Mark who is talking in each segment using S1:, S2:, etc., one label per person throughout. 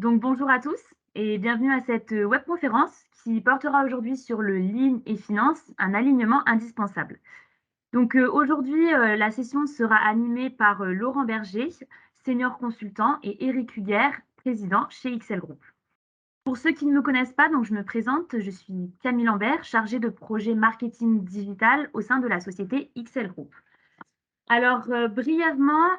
S1: Donc bonjour à tous et bienvenue à cette webconférence qui portera aujourd'hui sur le Lean et finance, un alignement indispensable. Donc aujourd'hui, la session sera animée par Laurent Berger, senior consultant, et Éric Huguer, président chez XL Group. Pour ceux qui ne me connaissent pas, donc je me présente, je suis Camille Lambert, chargée de projet marketing digital au sein de la société XL Group. Alors brièvement,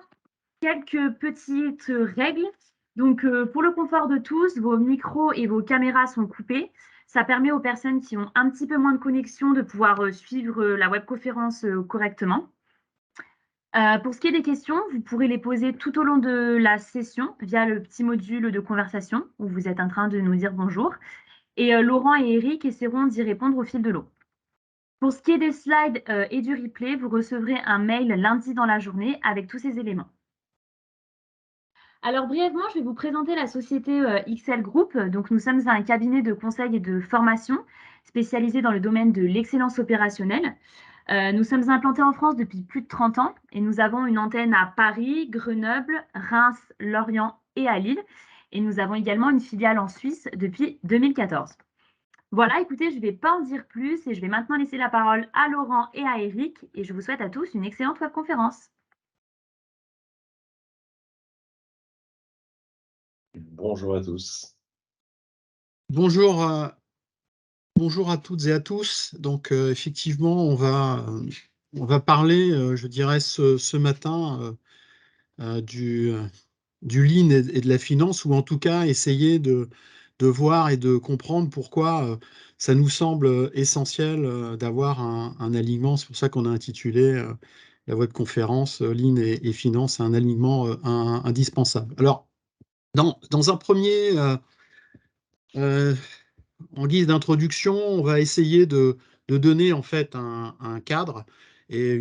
S1: quelques petites règles. Donc, pour le confort de tous, vos micros et vos caméras sont coupés. Ça permet aux personnes qui ont un petit peu moins de connexion de pouvoir suivre la webconférence correctement. Pour ce qui est des questions, vous pourrez les poser tout au long de la session via le petit module de conversation où vous êtes en train de nous dire bonjour. Et Laurent et Eric essaieront d'y répondre au fil de l'eau. Pour ce qui est des slides et du replay, vous recevrez un mail lundi dans la journée avec tous ces éléments. Alors brièvement, je vais vous présenter la société XL Group. Donc nous sommes un cabinet de conseil et de formation spécialisé dans le domaine de l'excellence opérationnelle. Nous sommes implantés en France depuis plus de 30 ans et nous avons une antenne à Paris, Grenoble, Reims, Lorient et à Lille. Et nous avons également une filiale en Suisse depuis 2014. Voilà, écoutez, je ne vais pas en dire plus et je vais maintenant laisser la parole à Laurent et à Eric et je vous souhaite à tous une excellente webconférence.
S2: Bonjour à tous.
S3: Bonjour, bonjour à toutes et à tous. Donc, effectivement, on va parler, je dirais, ce matin du lean et de la finance, ou en tout cas essayer de voir et de comprendre pourquoi ça nous semble essentiel d'avoir un alignement. C'est pour ça qu'on a intitulé la webconférence Lean et finance, un alignement indispensable. Alors, dans un premier euh, en guise d'introduction, on va essayer de donner en fait un cadre et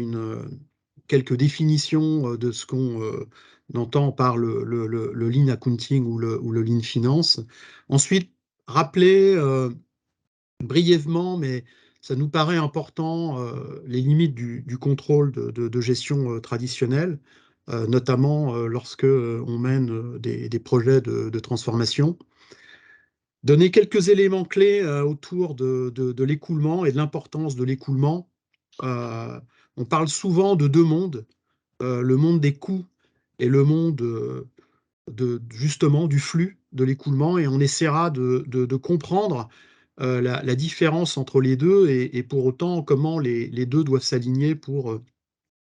S3: quelques définitions de ce qu'on entend par le lean accounting ou le lean finance. Ensuite, rappeler brièvement, mais ça nous paraît important, les limites du contrôle de gestion traditionnelle, notamment lorsque on mène des projets de transformation. Donner quelques éléments clés autour de l'écoulement et de l'importance de l'écoulement. On parle souvent de deux mondes, le monde des coûts et le monde justement du flux de l'écoulement, et on essaiera de comprendre la différence entre les deux et pour autant comment les deux doivent s'aligner pour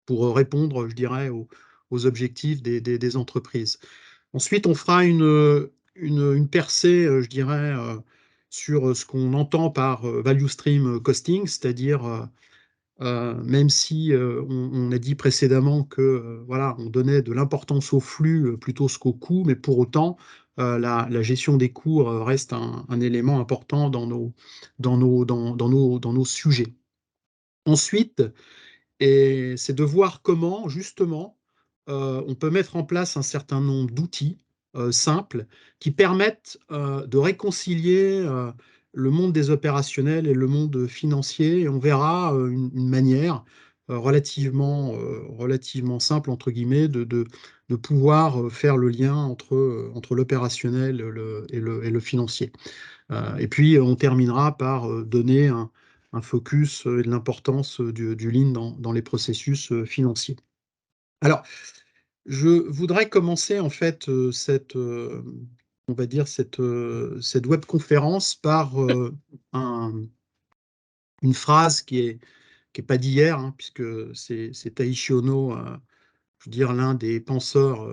S3: répondre, je dirais, aux objectifs des entreprises. Ensuite, on fera une percée, je dirais, sur ce qu'on entend par value stream costing, c'est-à-dire, même si on a dit précédemment que voilà, on donnait de l'importance au flux plutôt qu'au coût, mais pour autant, la gestion des coûts reste un élément important dans nos sujets. Ensuite, et c'est de voir comment, justement, on peut mettre en place un certain nombre d'outils simples qui permettent de réconcilier le monde des opérationnels et le monde financier. Et on verra une manière relativement simple, entre guillemets, de pouvoir faire le lien entre l'opérationnel et le financier. Et puis, on terminera par donner un focus et de l'importance du lean dans les processus financiers. Alors, je voudrais commencer en fait on va dire cette webconférence par une phrase qui est pas d'hier, hein, puisque c'est Taiichi Ohno, je veux dire l'un des penseurs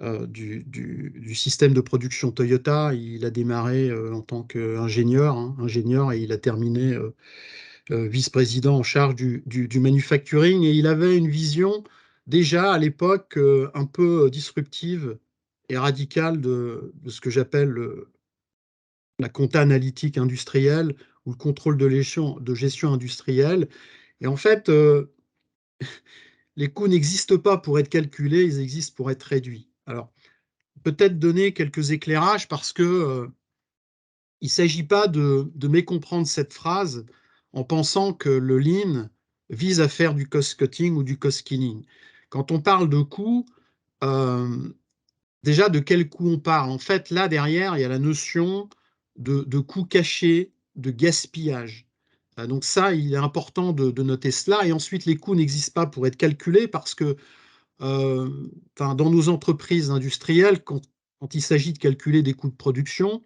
S3: du système de production Toyota. Il a démarré en tant qu'ingénieur, ingénieur, et il a terminé vice-président en charge du manufacturing. Et il avait une vision déjà à l'époque un peu disruptive et radicale de ce que j'appelle la compta analytique industrielle ou le contrôle de gestion industrielle. Et en fait, les coûts n'existent pas pour être calculés, ils existent pour être réduits. Alors, peut-être donner quelques éclairages parce que il ne s'agit pas de mécomprendre cette phrase en pensant que le lean vise à faire du cost cutting ou du cost killing. Quand on parle de coûts, euh, déjà, de quel coût on parle? En fait, là, derrière, il y a la notion de coût caché, de gaspillage. Donc ça, il est important de noter cela. Et ensuite, les coûts n'existent pas pour être calculés parce que dans nos entreprises industrielles, quand il s'agit de calculer des coûts de production,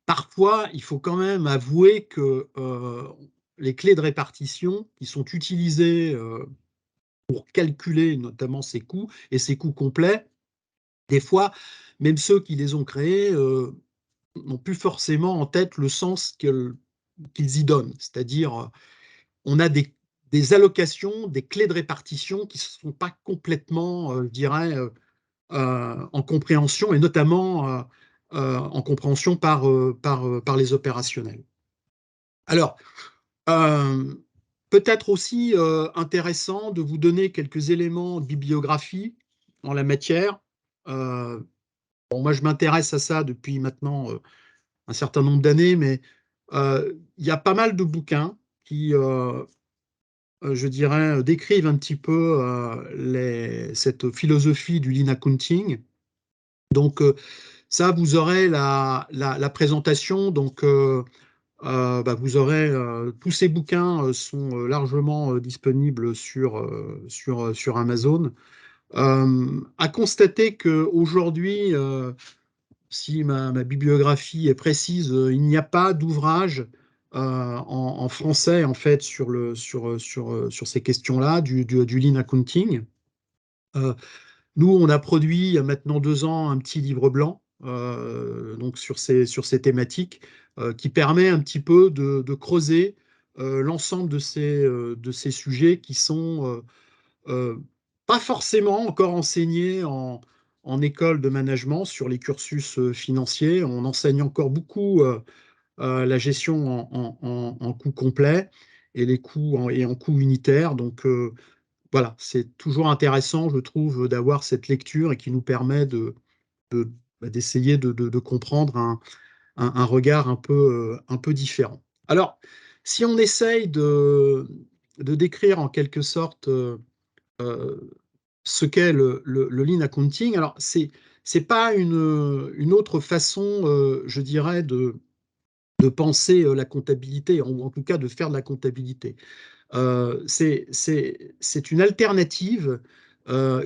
S3: parfois, il faut quand même avouer que les clés de répartition qui sont utilisées pour calculer notamment ces coûts et ces coûts complets, des fois, même ceux qui les ont créés n'ont plus forcément en tête le sens qu'ils y donnent. C'est-à-dire, on a des allocations, des clés de répartition qui ne sont pas complètement, je dirais, en compréhension, et notamment en compréhension par les opérationnels. Alors, euh, peut-être aussi intéressant de vous donner quelques éléments de bibliographie en la matière. Bon, moi, je m'intéresse à ça depuis maintenant un certain nombre d'années, mais il y a pas mal de bouquins qui, je dirais, décrivent un petit peu cette philosophie du lean accounting. Donc, ça, vous aurez la présentation. Donc, vous aurez tous ces bouquins sont largement disponibles sur Amazon. À constater qu'aujourd'hui, si ma bibliographie est précise, il n'y a pas d'ouvrage en français en fait sur ces questions-là du lean accounting. Euh, Nous, on a produit il y a maintenant 2 ans un petit livre blanc donc sur ces thématiques qui permet un petit peu de creuser l'ensemble de ces sujets qui sont pas forcément encore enseignés en école de management sur les cursus financiers. On enseigne encore beaucoup la gestion en coût complet et les coûts en coût unitaire. Donc, voilà, c'est toujours intéressant, je trouve, d'avoir cette lecture et qui nous permet d'essayer de comprendre un regard un peu différent. Alors, si on essaye de décrire en quelque sorte euh, ce qu'est le lean accounting, alors c'est pas une autre façon, je dirais, de penser la comptabilité, ou en tout cas de faire de la comptabilité. C'est une alternative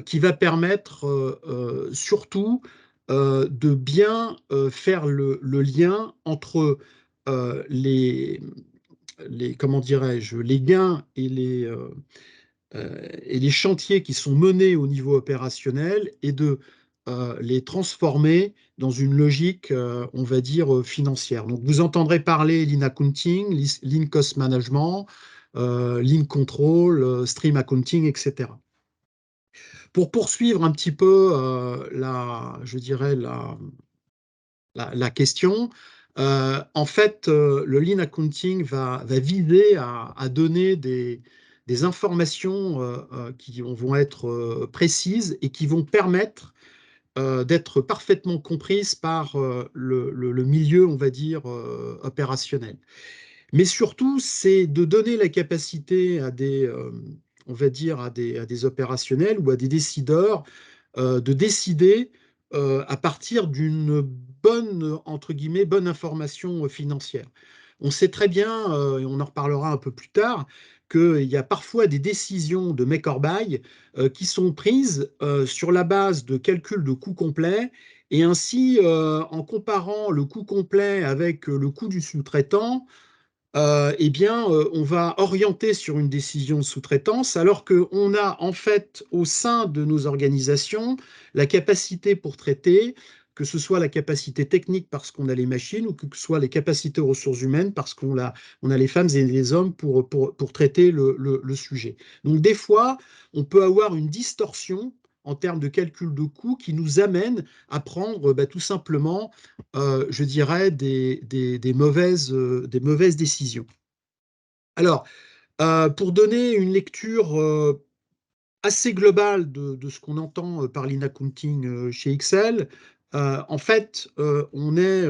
S3: qui va permettre surtout de bien faire le lien entre comment dirais-je, les gains et les chantiers qui sont menés au niveau opérationnel et de les transformer dans une logique, on va dire, financière. Donc, vous entendrez parler lean accounting, lean cost management, lean control, stream accounting, etc. Pour poursuivre un petit peu je dirais la question, en fait, le lean accounting va viser à donner des informations qui vont être précises et qui vont permettre d'être parfaitement comprises par le milieu, on va dire, opérationnel. Mais surtout, c'est de donner la capacité on va dire, à des opérationnels ou à des décideurs de décider à partir d'une bonne, entre guillemets, bonne information financière. On sait très bien, et on en reparlera un peu plus tard, qu'il y a parfois des décisions de make or buy qui sont prises sur la base de calculs de coûts complets, et ainsi, en comparant le coût complet avec le coût du sous-traitant, eh bien, on va orienter sur une décision de sous-traitance, alors qu'on a en fait au sein de nos organisations la capacité pour traiter, que ce soit la capacité technique parce qu'on a les machines, ou que ce soit les capacités aux ressources humaines parce qu'on a les femmes et les hommes pour traiter le sujet. Donc des fois, on peut avoir une distorsion en termes de calcul de coûts qui nous amène à prendre tout simplement je dirais, des mauvaises décisions. Alors, pour donner une lecture assez globale de ce qu'on entend par l'in-accounting chez Excel, en fait, on est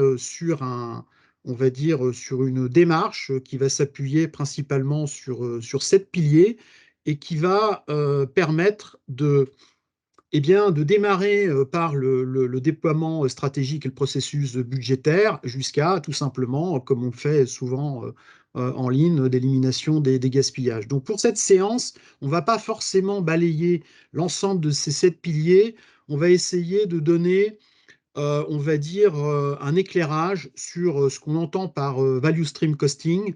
S3: on va dire, sur une démarche qui va s'appuyer principalement sur 7 piliers et qui va permettre eh bien, de démarrer par le déploiement stratégique et le processus budgétaire jusqu'à tout simplement, comme on le fait souvent en ligne, d'élimination des gaspillages. Donc pour cette séance, on ne va pas forcément balayer l'ensemble de ces 7 piliers, on va essayer de donner on va dire, un éclairage sur ce qu'on entend par value stream costing,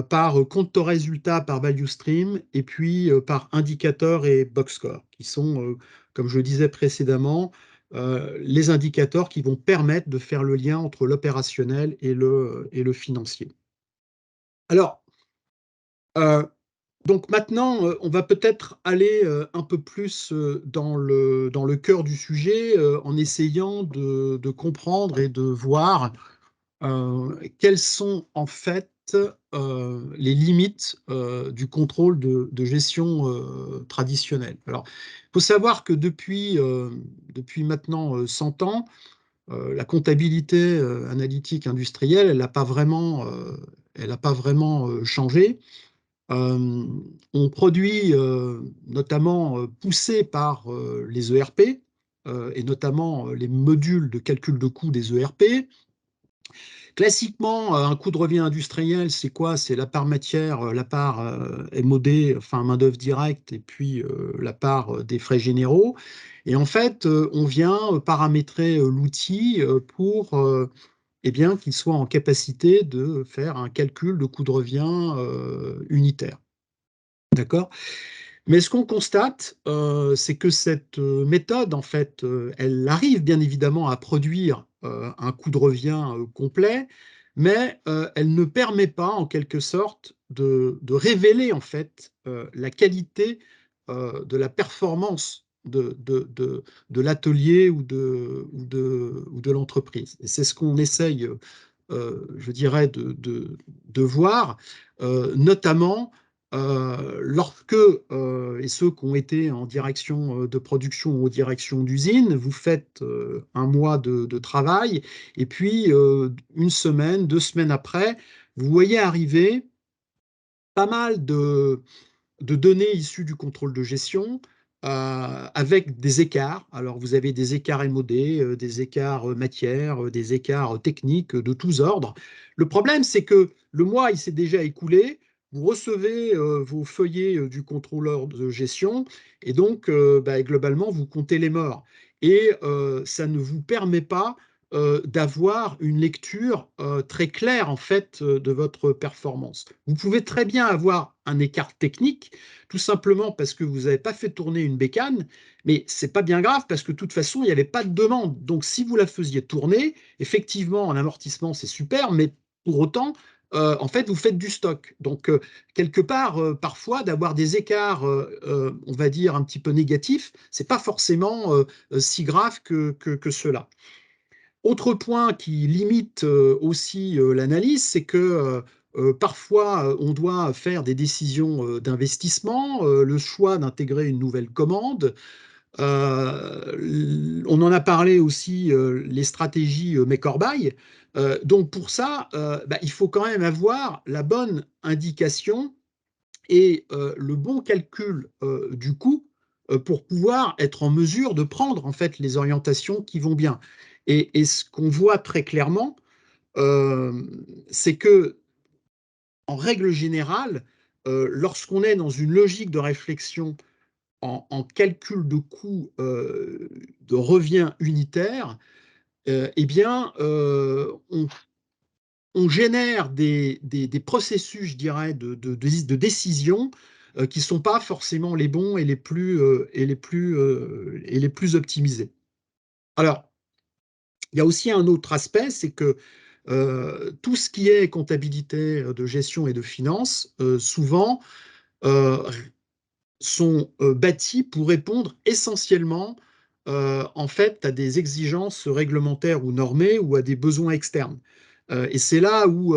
S3: par compte au résultat par value stream, et puis par indicateur et box score, qui sont, comme je disais précédemment, les indicateurs qui vont permettre de faire le lien entre l'opérationnel et le financier. Alors, euh, donc maintenant, on va peut-être aller un peu plus dans le cœur du sujet en essayant de comprendre et de voir quelles sont en fait les limites du contrôle de gestion traditionnel. Alors, il faut savoir que depuis maintenant 100 ans, la comptabilité analytique industrielle, elle n'a pas vraiment changé. On produit, notamment poussé par les ERP, et notamment les modules de calcul de coût des ERP. Classiquement, un coût de revient industriel, c'est quoi? C'est la part matière, la part MOD, enfin main-d'œuvre directe, et puis la part des frais généraux. Et en fait, on vient paramétrer l'outil pour eh bien, qu'il soit en capacité de faire un calcul de coût de revient unitaire. D'accord? Mais ce qu'on constate, c'est que cette méthode, en fait, elle arrive bien évidemment à produire un coût de revient complet, mais elle ne permet pas, en quelque sorte, de révéler en fait la qualité de la performance de l'atelier ou de l'entreprise. Et c'est ce qu'on essaye, je dirais, de voir, notamment lorsque, et ceux qui ont été en direction de production ou direction d'usine, vous faites un mois de travail, et puis une semaine, 2 semaines après, vous voyez arriver pas mal de données issues du contrôle de gestion avec des écarts. Alors, vous avez des écarts MOD, des écarts matière, des écarts techniques de tous ordres. Le problème, c'est que le mois, il s'est déjà écoulé. Vous recevez vos feuillets du contrôleur de gestion et donc, bah, globalement, vous comptez les morts. Et ça ne vous permet pas d'avoir une lecture très claire en fait de votre performance. Vous pouvez très bien avoir un écart technique, tout simplement parce que vous n'avez pas fait tourner une bécane, mais c'est pas bien grave parce que de toute façon il n'y avait pas de demande. Donc si vous la faisiez tourner, effectivement en amortissement c'est super, mais pour autant en fait, vous faites du stock. Donc, quelque part, parfois, d'avoir des écarts, on va dire, un petit peu négatifs, c'est pas forcément si grave que cela. Autre point qui limite aussi l'analyse, c'est que parfois on doit faire des décisions d'investissement, le choix d'intégrer une nouvelle commande. On en a parlé aussi, les stratégies make or buy. Donc pour ça, bah, il faut quand même avoir la bonne indication et le bon calcul du coût pour pouvoir être en mesure de prendre en fait les orientations qui vont bien. Et ce qu'on voit très clairement, euh, c'est que en règle générale, lorsqu'on est dans une logique de réflexion en calcul de coût de revient unitaire, eh bien, on génère des processus, je dirais, de décision qui ne sont pas forcément les bons et les plus optimisés. Alors, il y a aussi un autre aspect, c'est que tout ce qui est comptabilité de gestion et de finance, souvent, euh, sont bâtis pour répondre essentiellement en fait à des exigences réglementaires ou normées ou à des besoins externes. Et c'est là où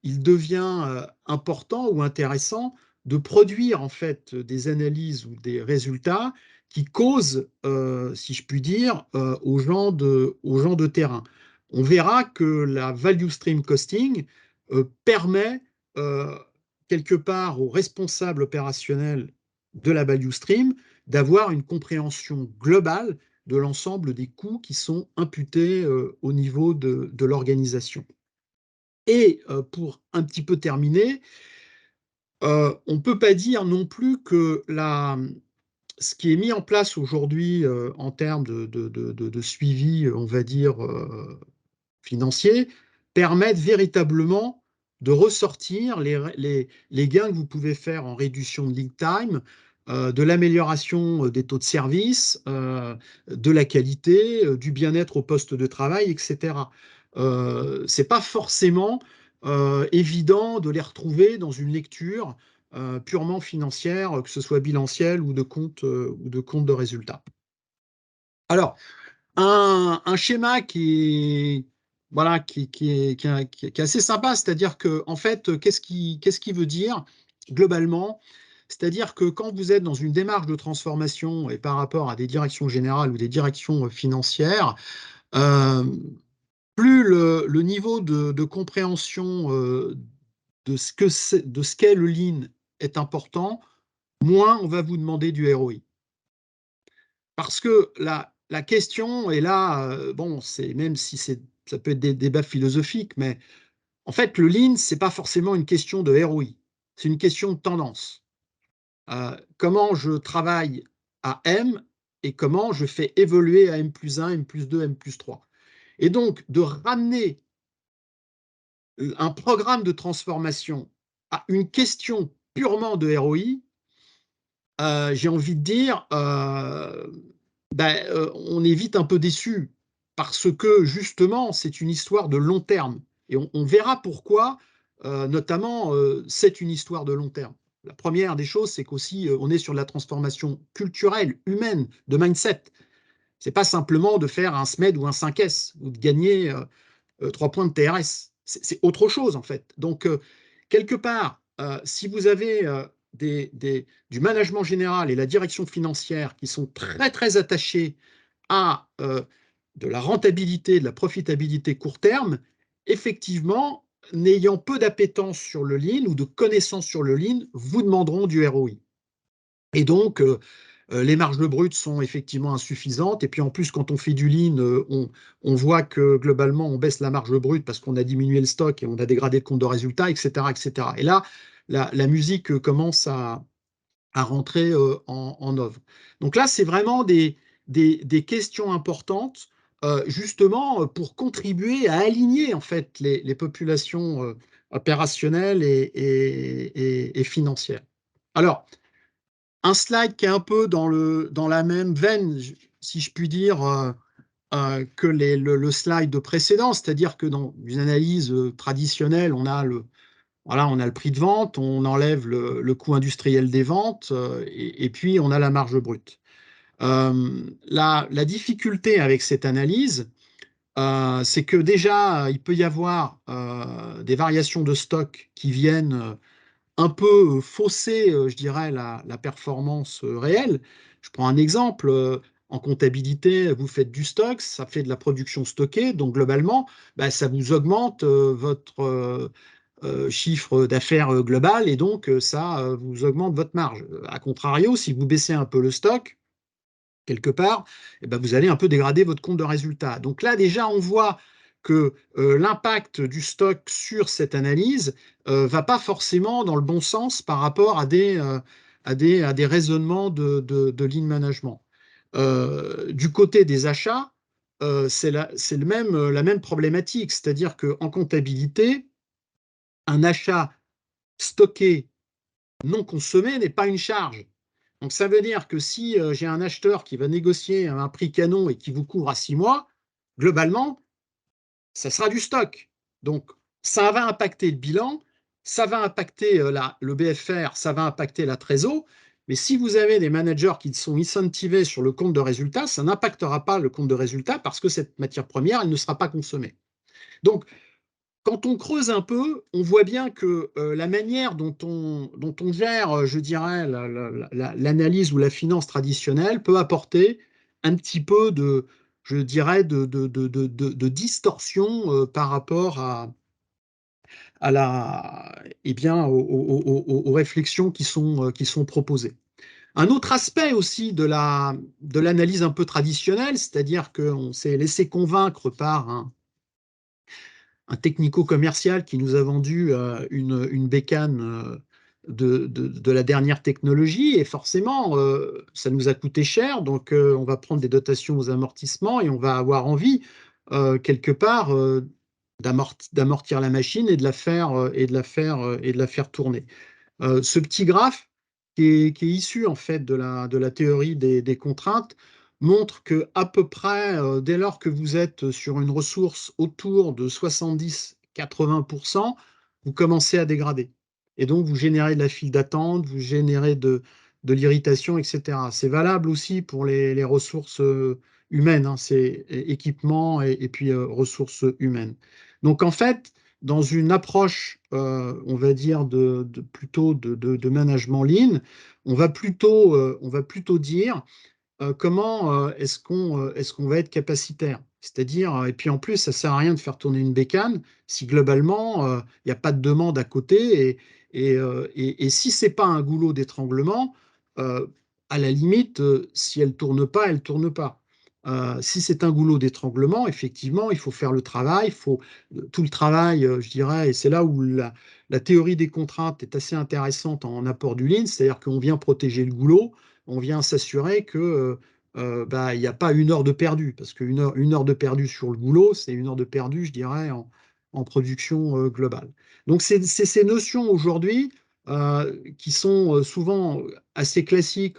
S3: il devient important ou intéressant de produire en fait des analyses ou des résultats qui causent, si je puis dire, aux gens de terrain. On verra que la value stream costing permet quelque part aux responsables opérationnels de la value stream d'avoir une compréhension globale de l'ensemble des coûts qui sont imputés au niveau de l'organisation. Et pour un petit peu terminer, on ne peut pas dire non plus que ce qui est mis en place aujourd'hui en termes de suivi, on va dire, financier, permettent véritablement de ressortir les gains que vous pouvez faire en réduction de lead time, de l'amélioration des taux de service, de la qualité, du bien-être au poste de travail, etc. Ce n'est pas forcément évident de les retrouver dans une lecture purement financière, que ce soit bilancielle ou de compte de résultats. Alors, un schéma voilà, qui est assez sympa, c'est-à-dire que, en fait, qu'est-ce qui veut dire globalement? C'est-à-dire que quand vous êtes dans une démarche de transformation et par rapport à des directions générales ou des directions financières, euh, plus le niveau de compréhension de ce qu'est le lean est important, moins on va vous demander du ROI. Parce que la question est là, bon, c'est même si ça peut être des débats philosophiques, mais en fait, le lean, c'est pas forcément une question de ROI, c'est une question de tendance. Comment je travaille à M et comment je fais évoluer à M plus 1, M plus 2, M plus 3. Et donc, de ramener un programme de transformation à une question purement de ROI, j'ai envie de dire, on est vite un peu déçu parce que justement, c'est une histoire de long terme. Et on verra pourquoi, notamment, c'est une histoire de long terme. La première des choses, c'est qu'aussi, on est sur la transformation culturelle, humaine, de mindset. Ce n'est pas simplement de faire un SMED ou un 5S ou de gagner 3 points de TRS. C'est autre chose, en fait. Donc, quelque part, si vous avez du management général et la direction financière qui sont très, très attachés à de la rentabilité, de la profitabilité court terme, effectivement, n'ayant peu d'appétence sur le lean ou de connaissances sur le lean, vous demanderont du ROI. Et donc, les marges brutes sont effectivement insuffisantes. Et puis en plus, quand on fait du lean, on voit que globalement, on baisse la marge brute parce qu'on a diminué le stock et on a dégradé le compte de résultat, etc., etc. Et là, la musique commence à rentrer en œuvre. Donc là, c'est vraiment des questions importantes, justement pour contribuer à aligner en fait les populations opérationnelles et financières. Alors, un slide qui est un peu dans la même veine, si je puis dire, que le slide précédent, c'est-à-dire que dans une analyse traditionnelle, voilà, on a le prix de vente, on enlève le coût industriel des ventes, et puis on a la marge brute. La difficulté avec cette analyse, c'est que déjà, il peut y avoir des variations de stock qui viennent un peu fausser, je dirais, la performance réelle. Je prends un exemple. En comptabilité, vous faites du stock, ça fait de la production stockée, donc globalement, bah, ça vous augmente votre chiffre d'affaires global et donc ça vous augmente votre marge. A contrario, si vous baissez un peu le stock, quelque part, eh ben, vous allez un peu dégrader votre compte de résultat. Donc là, déjà, on voit que l'impact du stock sur cette analyse va pas forcément dans le bon sens par rapport à des raisonnements de lean management. Du côté des achats, c'est la même problématique, c'est-à-dire qu'en comptabilité, un achat stocké non consommé n'est pas une charge. Donc ça veut dire que si j'ai un acheteur qui va négocier un prix canon et qui vous couvre à 6 mois, globalement, ça sera du stock. Donc ça va impacter le bilan, ça va impacter le BFR, ça va impacter la trésor. Mais si vous avez des managers qui sont incentivés sur le compte de résultat, ça n'impactera pas le compte de résultat parce que cette matière première, elle ne sera pas consommée. Donc, quand on creuse un peu, on voit bien que la manière dont on gère, je dirais, l'analyse ou la finance traditionnelle peut apporter un petit peu je dirais, de distorsion par rapport eh bien, aux réflexions qui sont proposées. Un autre aspect aussi de l'analyse un peu traditionnelle, c'est-à-dire qu'on s'est laissé convaincre par un technico-commercial qui nous a vendu une bécane de la dernière technologie, et forcément, ça nous a coûté cher, donc on va prendre des dotations aux amortissements et on va avoir envie, quelque part, d'amortir la machine et de la faire, et de la faire tourner. Ce petit graphe qui est issu en fait de la théorie des contraintes montre que à peu près, dès lors que vous êtes sur une ressource autour de 70-80%, vous commencez à dégrader. Et donc vous générez de la file d'attente, vous générez de l'irritation, etc. C'est valable aussi pour les ressources humaines, hein, c'est équipement et puis ressources humaines. Donc en fait, dans une approche, on va dire, plutôt de management lean, on va plutôt dire comment est-ce qu'on va être capacitaire. C'est-à-dire, et puis en plus, ça ne sert à rien de faire tourner une bécane si globalement, il n'y a pas de demande à côté. Et si ce n'est pas un goulot d'étranglement, euh, à la limite, si elle ne tourne pas, elle ne tourne pas. Si c'est un goulot d'étranglement, effectivement, il faut faire le travail, il faut tout le travail, je dirais, et c'est là où la théorie des contraintes est assez intéressante en apport du lean, c'est-à-dire qu'on vient protéger le goulot, on vient s'assurer que bah, il n'y a pas une heure de perdu, parce une heure de perdu sur le boulot, c'est une heure de perdu, je dirais, en production globale. Donc, c'est ces notions aujourd'hui qui sont souvent assez classiques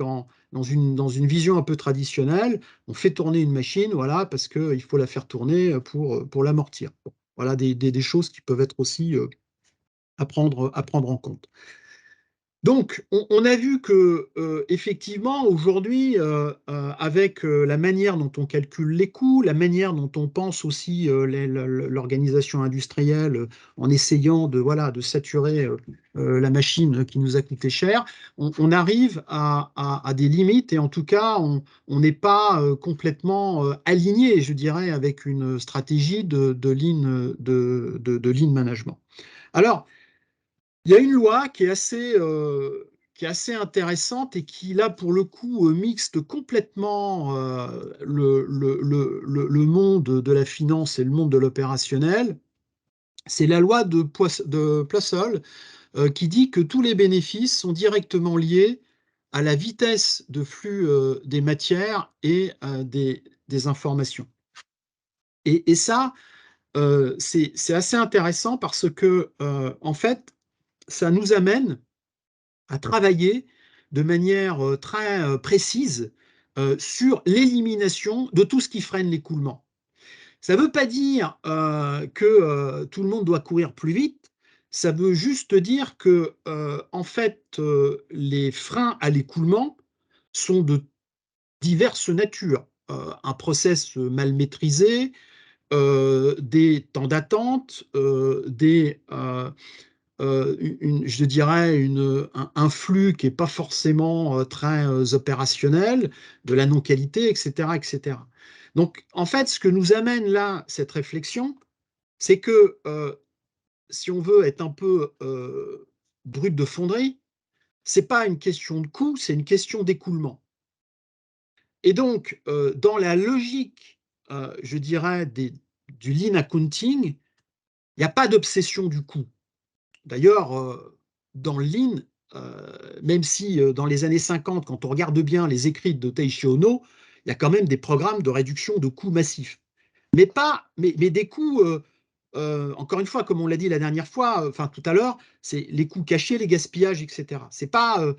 S3: dans une vision un peu traditionnelle. On fait tourner une machine, voilà, parce qu'il faut la faire tourner pour l'amortir. Bon, voilà des choses qui peuvent être aussi à prendre en compte. Donc, on a vu que effectivement, aujourd'hui, avec la manière dont on calcule les coûts, la manière dont on pense aussi l'organisation industrielle en essayant de, voilà, de saturer la machine qui nous a coûté cher, on arrive à des limites et en tout cas, on n'est pas complètement aligné, je dirais, avec une stratégie de lean management. Alors, il y a une loi qui est assez intéressante et qui, là, pour le coup, mixte complètement le monde de la finance et le monde de l'opérationnel. C'est la loi de Plassol qui dit que tous les bénéfices sont directement liés à la vitesse de flux des matières et des informations. Et ça, c'est assez intéressant parce que, en fait, ça nous amène à travailler de manière très précise sur l'élimination de tout ce qui freine l'écoulement. Ça ne veut pas dire que tout le monde doit courir plus vite, ça veut juste dire que, en fait, les freins à l'écoulement sont de diverses natures. Un process mal maîtrisé, des temps d'attente, je dirais, un flux qui n'est pas forcément très opérationnel, de la non-qualité, etc., etc. Donc, en fait, ce que nous amène là, cette réflexion, c'est que si on veut être un peu brut de fonderie, ce n'est pas une question de coût, c'est une question d'écoulement. Et donc, dans la logique, je dirais, du lean accounting, il n'y a pas d'obsession du coût. D'ailleurs, dans le Lean, même si dans les années 50, quand on regarde bien les écrits de Taishi Ohno, il y a quand même des programmes de réduction de coûts massifs. Mais des coûts, encore une fois, comme on l'a dit la dernière fois, enfin tout à l'heure, c'est les coûts cachés, les gaspillages, etc. C'est pas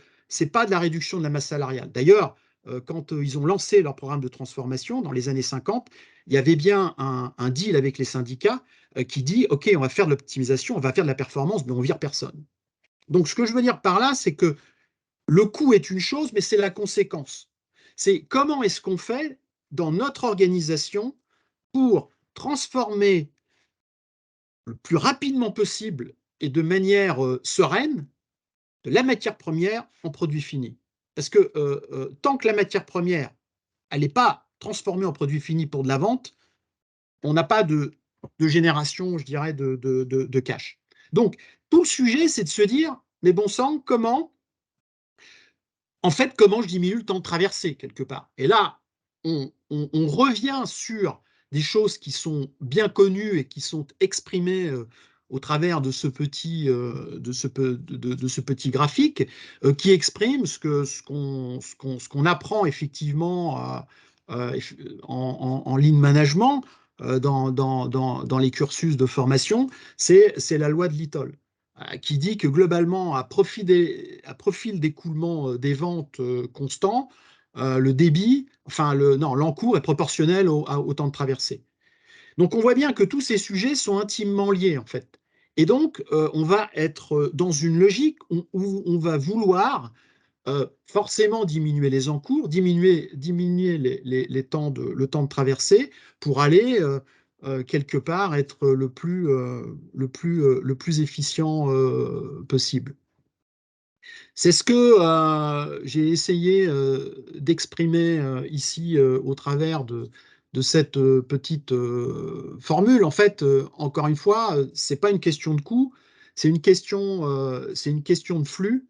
S3: de la réduction de la masse salariale. D'ailleurs, quand ils ont lancé leur programme de transformation dans les années 50, il y avait bien un deal avec les syndicats qui dit, OK, on va faire de l'optimisation, on va faire de la performance, mais on vire personne. Donc, ce que je veux dire par là, c'est que le coût est une chose, mais c'est la conséquence. C'est comment est-ce qu'on fait dans notre organisation pour transformer le plus rapidement possible et de manière sereine de la matière première en produit fini. Parce que tant que la matière première, elle n'est pas transformée en produit fini pour de la vente, on n'a pas de génération, je dirais, de cash. Donc, tout le sujet, c'est de se dire, mais bon sang, comment en fait, comment je diminue le temps de traversée, quelque part. Et là, on revient sur des choses qui sont bien connues et qui sont exprimées au travers de ce petit, de ce petit graphique qui exprime ce qu'on apprend effectivement en lean management dans les cursus de formation, c'est la loi de Little qui dit que globalement, à profil d'écoulement des ventes constant, le débit, enfin non, l'encours est proportionnel au temps de traversée. Donc on voit bien que tous ces sujets sont intimement liés en fait. Et donc on va être dans une logique où on va vouloir forcément diminuer les encours, diminuer les temps le temps de traversée pour aller quelque part être le plus efficient possible. C'est ce que j'ai essayé d'exprimer ici au travers de cette petite formule. En fait, encore une fois, c'est pas une question de coût, c'est une question de flux.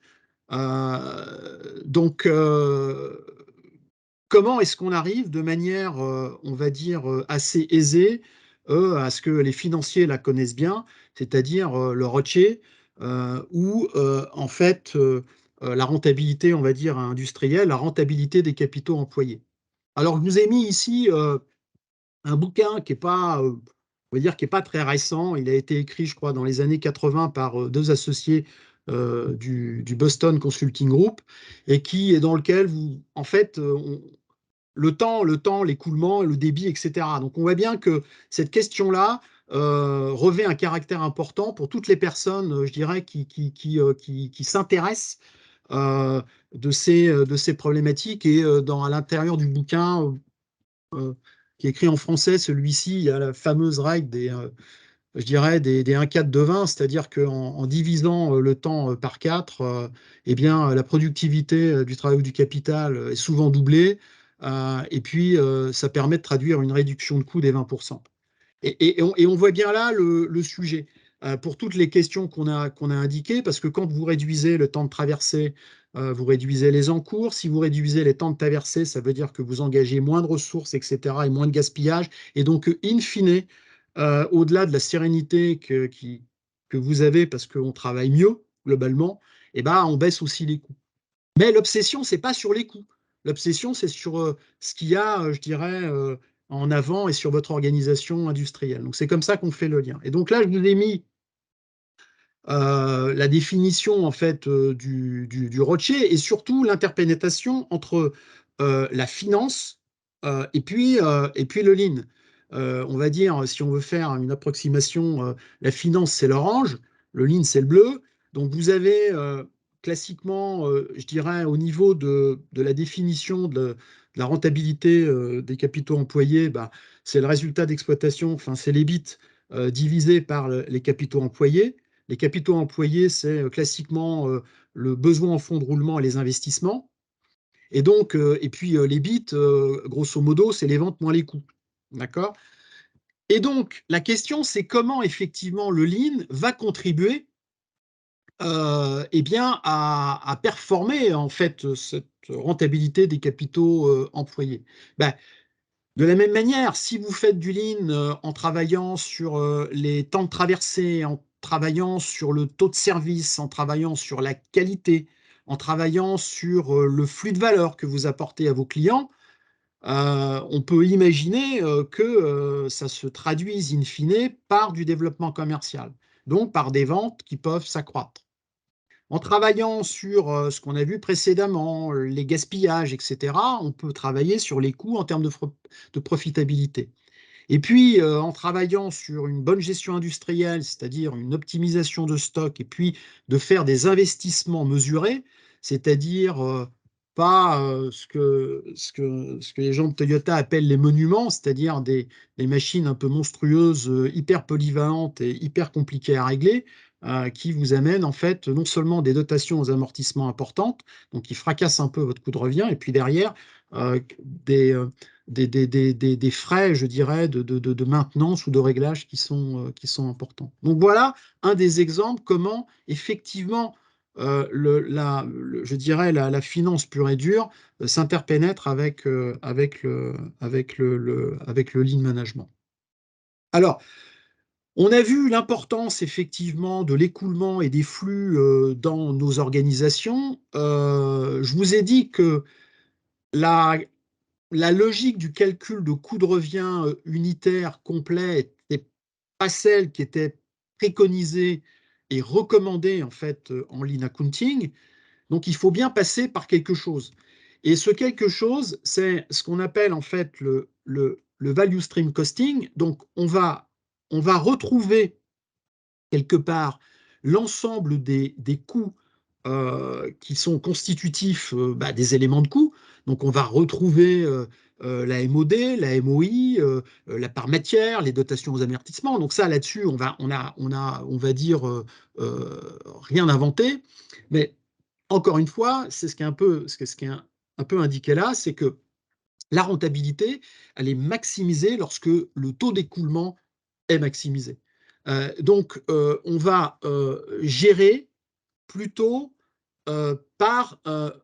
S3: Donc, comment est-ce qu'on arrive de manière, on va dire, assez aisée à ce que les financiers la connaissent bien, c'est-à-dire le ROCE, ou en fait la rentabilité, on va dire, industrielle, la rentabilité des capitaux employés. Alors, je vous ai mis ici un bouquin qui est pas, on va dire, qui est pas très récent. Il a été écrit, je crois, dans les années 80 par deux associés du Boston Consulting Group et qui est dans lequel en fait, le temps, l'écoulement, le débit, etc. Donc, on voit bien que cette question-là revêt un caractère important pour toutes les personnes, je dirais, qui s'intéressent de ces problématiques. Et à l'intérieur du bouquin, qui est écrit en français, celui-ci, il y a la fameuse règle je dirais, des 1/4 de 20, c'est-à-dire qu'en divisant le temps par 4, eh bien, la productivité du travail ou du capital est souvent doublée, et puis ça permet de traduire une réduction de coût des 20%. Et on voit bien là le sujet pour toutes les questions qu'on a indiquées, parce que quand vous réduisez le temps de traversée, vous réduisez les encours. Si vous réduisez les temps de traversée, ça veut dire que vous engagez moins de ressources, etc., et moins de gaspillage. Et donc, in fine, au-delà de la sérénité que vous avez parce qu'on travaille mieux, globalement, eh ben, on baisse aussi les coûts. Mais l'obsession, c'est pas sur les coûts. L'obsession, c'est sur ce qu'il y a, je dirais, en avant et sur votre organisation industrielle. Donc, c'est comme ça qu'on fait le lien. Et donc là, je vous ai mis la définition en fait du ROCE et surtout l'interpénétration entre la finance et puis le lean. On va dire, si on veut faire une approximation, la finance c'est l'orange, le lean c'est le bleu. Donc vous avez classiquement, je dirais, au niveau de la définition de la rentabilité des capitaux employés, bah, c'est le résultat d'exploitation, enfin c'est l'EBIT divisé par les capitaux employés. Les capitaux employés, c'est classiquement le besoin en fonds de roulement et les investissements. Et donc, et puis les bits, grosso modo, c'est les ventes moins les coûts. D'accord? Et donc, la question, c'est comment effectivement le lean va contribuer eh bien, à performer en fait cette rentabilité des capitaux employés. Ben, de la même manière, si vous faites du lean en travaillant sur les temps de traversée, en travaillant sur le taux de service, en travaillant sur la qualité, en travaillant sur le flux de valeur que vous apportez à vos clients, on peut imaginer que ça se traduise in fine par du développement commercial, donc par des ventes qui peuvent s'accroître. En travaillant sur ce qu'on a vu précédemment, les gaspillages, etc., on peut travailler sur les coûts en termes de profitabilité. Et puis, en travaillant sur une bonne gestion industrielle, c'est-à-dire une optimisation de stock, et puis de faire des investissements mesurés, c'est-à-dire pas ce que les gens de Toyota appellent les monuments, c'est-à-dire des machines un peu monstrueuses, hyper polyvalentes et hyper compliquées à régler, qui vous amènent en fait non seulement des dotations aux amortissements importantes, donc qui fracassent un peu votre coût de revient, et puis derrière, des, des frais, je dirais, de maintenance ou de réglage qui sont importants. Donc voilà un des exemples comment effectivement je dirais la finance pure et dure s'interpénètre avec le lean management. Alors, on a vu l'importance effectivement de l'écoulement et des flux dans nos organisations. Je vous ai dit que la logique du calcul de coût de revient unitaire complet n'était pas celle qui était préconisée et recommandée en fait en lean accounting. Donc il faut bien passer par quelque chose. Et ce quelque chose, c'est ce qu'on appelle en fait le value stream costing. Donc on va retrouver quelque part l'ensemble des coûts qui sont constitutifs des éléments de coût. Donc on va retrouver la MOD, la MOI, la part matière, les dotations aux amortissements. Donc ça, là-dessus, on va dire, rien inventé. Mais encore une fois, c'est ce qui est un peu indiqué là, c'est que la rentabilité, elle est maximisée lorsque le taux d'écoulement est maximisé. On va gérer plutôt par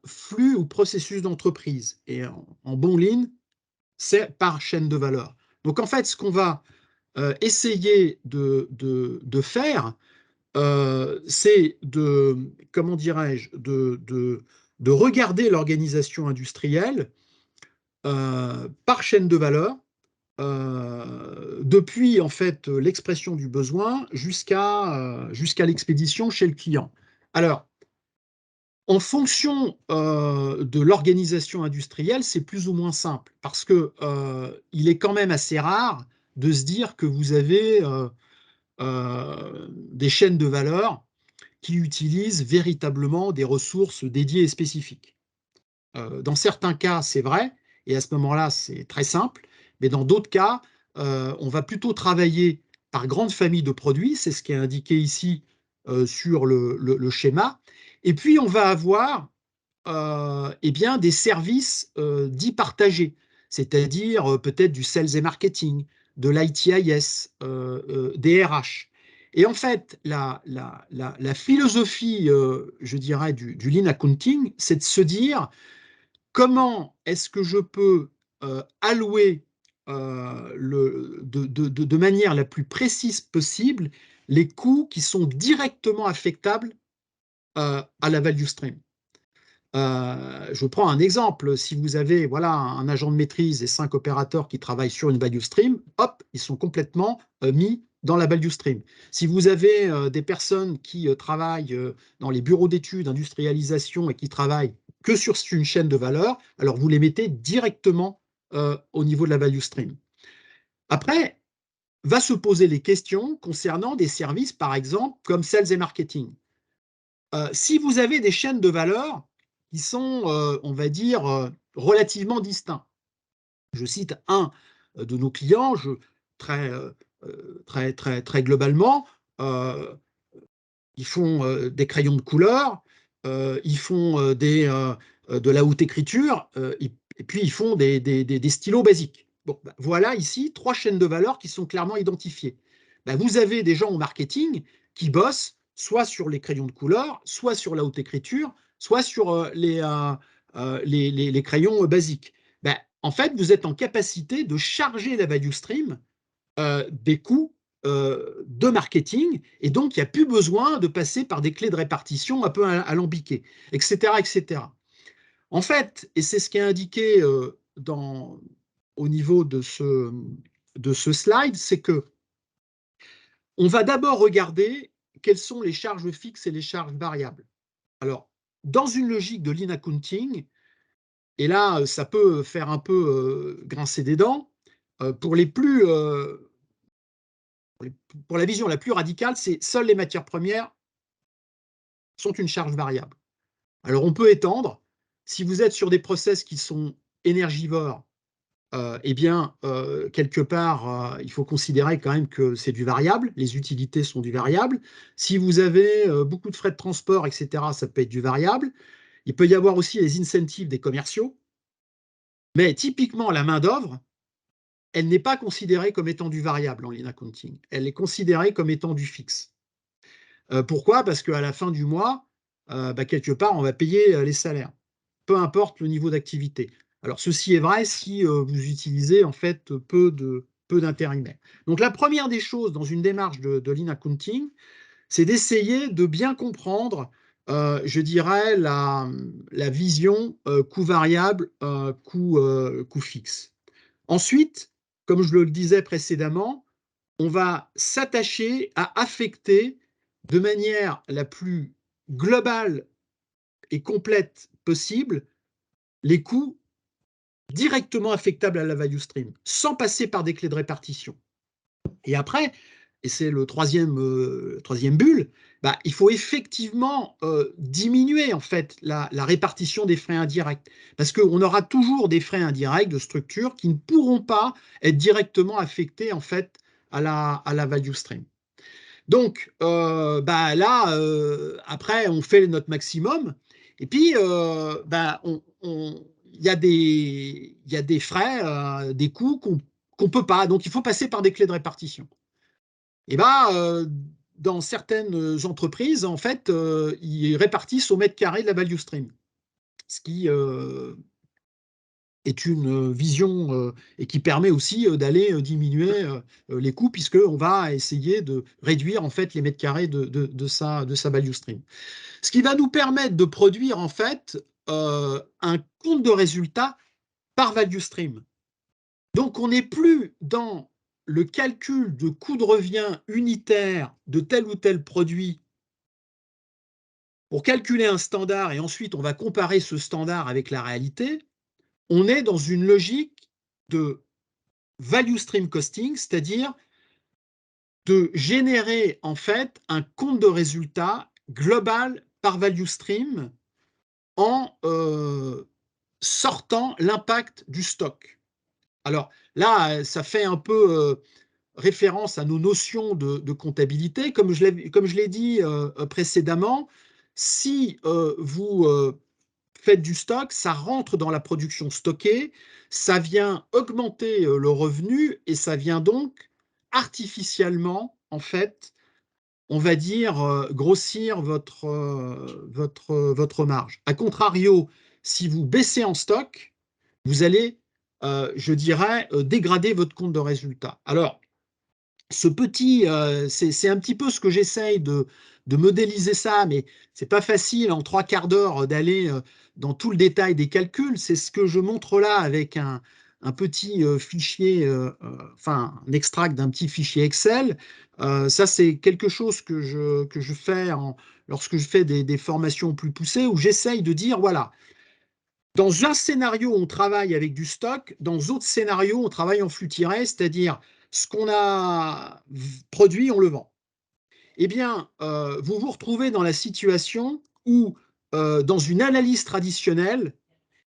S3: flux ou processus d'entreprise. Et en bon lean, c'est par chaîne de valeur. Donc en fait, ce qu'on va essayer de faire, c'est comment dirais-je, de regarder l'organisation industrielle par chaîne de valeur, depuis en fait l'expression du besoin jusqu'à l'expédition chez le client. Alors, en fonction de l'organisation industrielle, c'est plus ou moins simple parce que il est quand même assez rare de se dire que vous avez des chaînes de valeur qui utilisent véritablement des ressources dédiées et spécifiques. Dans certains cas, c'est vrai, et à ce moment-là, c'est très simple, mais dans d'autres cas, on va plutôt travailler par grande famille de produits, c'est ce qui est indiqué ici sur le schéma, et puis on va avoir eh bien, des services dits partagés, c'est-à-dire peut-être du sales et marketing, de l'ITIS, des RH. Et en fait, la philosophie, je dirais, du lean accounting, c'est de se dire comment est-ce que je peux allouer de manière la plus précise possible les coûts qui sont directement affectables à la value stream. Je prends un exemple. Si vous avez voilà, un agent de maîtrise et 5 opérateurs qui travaillent sur une value stream, hop, ils sont complètement mis dans la value stream. Si vous avez des personnes qui travaillent dans les bureaux d'études, industrialisation et qui travaillent que sur une chaîne de valeur, alors vous les mettez directement au niveau de la value stream. Après, va se poser les questions concernant des services, par exemple, comme sales et marketing. Si vous avez des chaînes de valeur qui sont, on va dire, relativement distincts. Je cite un de nos clients, très globalement, ils font des crayons de couleur, ils font de la haute écriture, et puis ils font des stylos basiques. Bon, ben, voilà ici 3 chaînes de valeur qui sont clairement identifiées. Ben, vous avez des gens au marketing qui bossent soit sur les crayons de couleur, soit sur la haute écriture, soit sur les crayons basiques. Ben, en fait, vous êtes en capacité de charger la value stream des coûts de marketing, et donc il n'y a plus besoin de passer par des clés de répartition un peu alambiquées, etc., etc. En fait, et c'est ce qui est indiqué au niveau de ce slide, c'est que on va d'abord regarder quelles sont les charges fixes et les charges variables. Alors, dans une logique de lean accounting, et là, ça peut faire un peu grincer des dents, pour pour la vision la plus radicale, c'est seules les matières premières sont une charge variable. Alors on peut étendre, si vous êtes sur des process qui sont énergivores, eh bien, quelque part, il faut considérer quand même que c'est du variable, les utilités sont du variable. Si vous avez beaucoup de frais de transport, etc., ça peut être du variable. Il peut y avoir aussi les incentives des commerciaux, mais typiquement la main-d'œuvre, elle n'est pas considérée comme étant du variable en lean accounting, elle est considérée comme étant du fixe. Pourquoi? Parce qu'à la fin du mois, quelque part, on va payer les salaires, peu importe le niveau d'activité. Alors, ceci est vrai si vous utilisez en fait peu d'intérimaires. Donc, la première des choses dans une démarche de lean accounting, c'est d'essayer de bien comprendre, je dirais, la vision coût variable, coût fixe. Ensuite, comme je le disais précédemment, on va s'attacher à affecter de manière la plus globale et complète possible les coûts directement affectables à la value stream, sans passer par des clés de répartition. Et après, et c'est le troisième bulle, il faut effectivement diminuer en fait la répartition des frais indirects. Parce qu'on aura toujours des frais indirects de structure qui ne pourront pas être directement affectés en fait à la value stream. Donc là, après, on fait notre maximum. Et puis, il y a des frais, des coûts qu'on peut pas. Donc, il faut passer par des clés de répartition. Et dans certaines entreprises, en fait, ils répartissent au mètre carré de la value stream, ce qui est une vision et qui permet aussi d'aller diminuer les coûts, puisqu'on va essayer de réduire en fait les mètres carrés de sa value stream. Ce qui va nous permettre de produire en fait un compte de résultat par value stream. Donc, on n'est plus dans le calcul de coût de revient unitaire de tel ou tel produit pour calculer un standard et ensuite on va comparer ce standard avec la réalité. On est dans une logique de value stream costing, c'est-à-dire de générer en fait un compte de résultat global par value stream en sortant l'impact du stock. Alors là, ça fait un peu référence à nos notions de comptabilité. Comme je l'ai dit précédemment, si vous faites du stock, ça rentre dans la production stockée, ça vient augmenter le revenu et ça vient donc artificiellement, en fait, on va dire, grossir votre marge. A contrario, si vous baissez en stock, vous allez, je dirais, dégrader votre compte de résultat. Alors, c'est un petit peu ce que j'essaye de modéliser ça, mais c'est pas facile en 3/4 d'heure d'aller dans tout le détail des calculs. C'est ce que je montre là avec un petit fichier, enfin un extract d'un petit fichier Excel. Ça, c'est quelque chose que je fais lorsque je fais des formations plus poussées, où j'essaye de dire, voilà, dans un scénario, on travaille avec du stock. Dans d'autres scénarios, on travaille en flux tiré, c'est-à-dire ce qu'on a produit, on le vend. Eh bien, vous vous retrouvez dans la situation où, dans une analyse traditionnelle,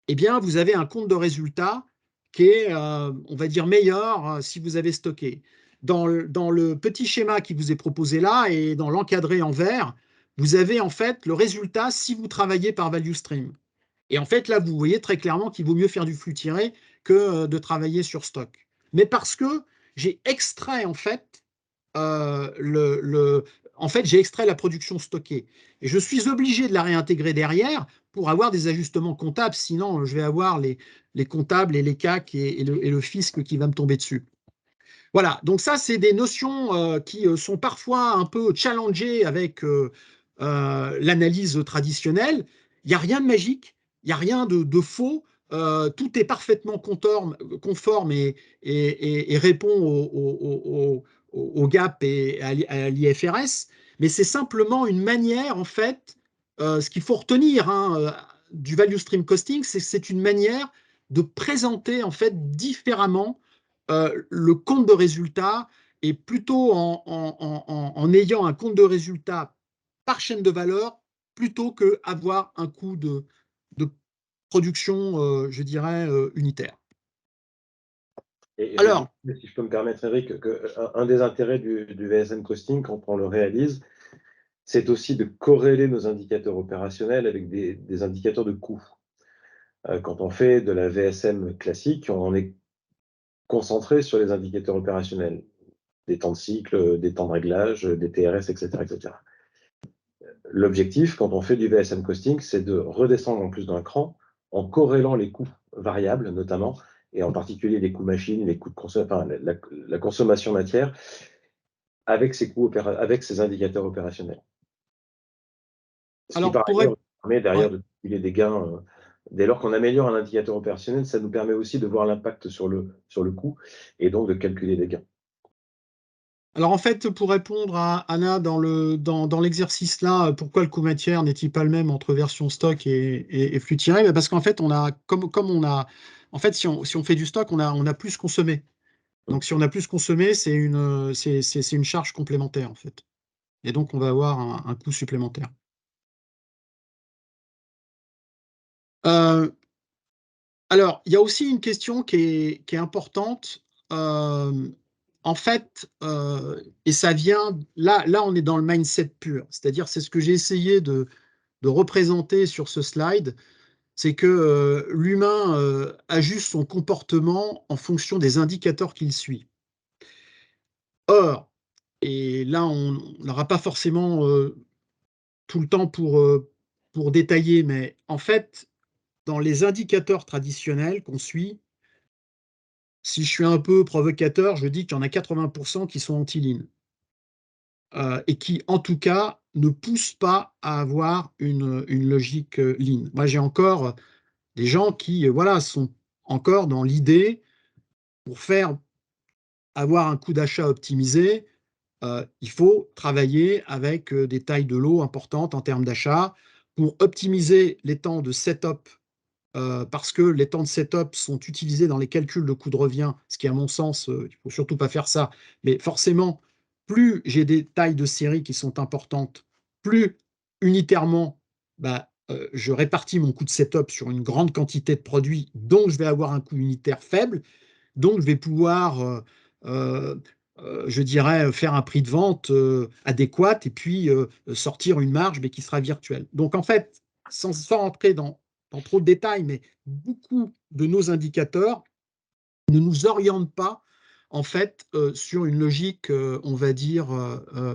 S3: eh bien, vous avez un compte de résultat qui est, on va dire, meilleur si vous avez stocké. Dans le petit schéma qui vous est proposé là et dans l'encadré en vert, vous avez en fait le résultat si vous travaillez par value stream. Et en fait, là, vous voyez très clairement qu'il vaut mieux faire du flux tiré que de travailler sur stock. Mais parce que j'ai extrait, en fait, j'ai extrait la production stockée. Et je suis obligé de la réintégrer derrière pour avoir des ajustements comptables. Sinon, je vais avoir les comptables et les CAC et le fisc qui va me tomber dessus. Voilà, donc ça, c'est des notions qui sont parfois un peu challengées avec l'analyse traditionnelle. Il n'y a rien de magique, il n'y a rien de faux. Tout est parfaitement conforme et répond au GAP et à l'IFRS. Mais c'est simplement une manière, en fait, ce qu'il faut retenir du value stream costing, c'est une manière de présenter, en fait, différemment le compte de résultat, et plutôt en ayant un compte de résultat par chaîne de valeur plutôt qu'avoir un coût de production, je dirais, unitaire.
S2: Et
S3: Alors,
S2: si je peux me permettre, Eric, un des intérêts du VSM costing, quand on le réalise, c'est aussi de corréler nos indicateurs opérationnels avec des indicateurs de coût. Quand on fait de la VSM classique, on est concentré sur les indicateurs opérationnels, des temps de cycle, des temps de réglage, des TRS, etc., etc. L'objectif, quand on fait du VSM costing, c'est de redescendre en plus d'un cran en corrélant les coûts variables, notamment, et en particulier les coûts machines, les coûts de la consommation matière, avec ces indicateurs opérationnels. Ce qui,
S3: Alors,
S2: par ailleurs, permet derrière de calculer des gains. Dès lors qu'on améliore un indicateur opérationnel, ça nous permet aussi de voir l'impact sur le coût et donc de calculer des gains.
S3: Alors en fait, pour répondre à Anna dans l'exercice là, pourquoi le coût matière n'est-il pas le même entre version stock et flux tiré? Ben parce qu'en fait, en fait, si on fait du stock, on a plus consommé. Donc si on a plus consommé, c'est une charge complémentaire en fait. Et donc on va avoir un coût supplémentaire. Alors, il y a aussi une question qui est importante. En fait, et ça vient, là, on est dans le mindset pur. C'est-à-dire, c'est ce que j'ai essayé de représenter sur ce slide, c'est que l'humain ajuste son comportement en fonction des indicateurs qu'il suit. Or, et là, on n'aura pas forcément tout le temps pour détailler, mais en fait, dans les indicateurs traditionnels qu'on suit, si je suis un peu provocateur, je dis qu'il y en a 80% qui sont anti-lean et qui, en tout cas, ne poussent pas à avoir une logique lean. Moi, j'ai encore des gens qui voilà, sont encore dans l'idée, pour avoir un coût d'achat optimisé, il faut travailler avec des tailles de lot importantes en termes d'achat pour optimiser les temps de setup parce que les temps de setup sont utilisés dans les calculs de coût de revient, ce qui, à mon sens, il ne faut surtout pas faire ça. Mais forcément, plus j'ai des tailles de série qui sont importantes, plus unitairement, bah, je répartis mon coût de setup sur une grande quantité de produits, donc je vais avoir un coût unitaire faible, donc je vais pouvoir, je dirais, faire un prix de vente adéquat et puis sortir une marge, mais qui sera virtuelle. Donc en fait, sans rentrer dans trop de détails, mais beaucoup de nos indicateurs ne nous orientent pas en fait sur une logique, on va dire,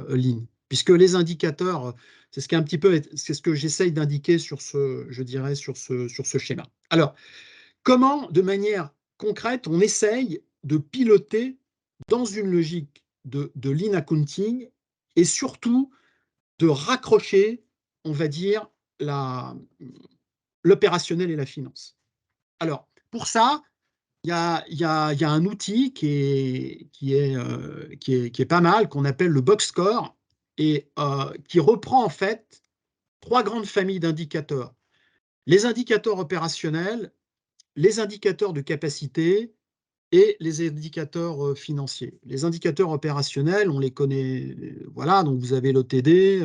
S3: lean. Puisque les indicateurs, c'est ce qui est un petit peu, c'est ce que j'essaye d'indiquer sur ce, je dirais, sur ce schéma. Alors, comment, de manière concrète, on essaye de piloter dans une logique de lean accounting et surtout de raccrocher, on va dire, l'opérationnel et la finance. Alors, pour ça, il y a un outil qui est pas mal, qu'on appelle le box score, et qui reprend en fait trois grandes familles d'indicateurs. Les indicateurs opérationnels, les indicateurs de capacité et les indicateurs financiers. Les indicateurs opérationnels, on les connaît, voilà, donc vous avez l'OTD,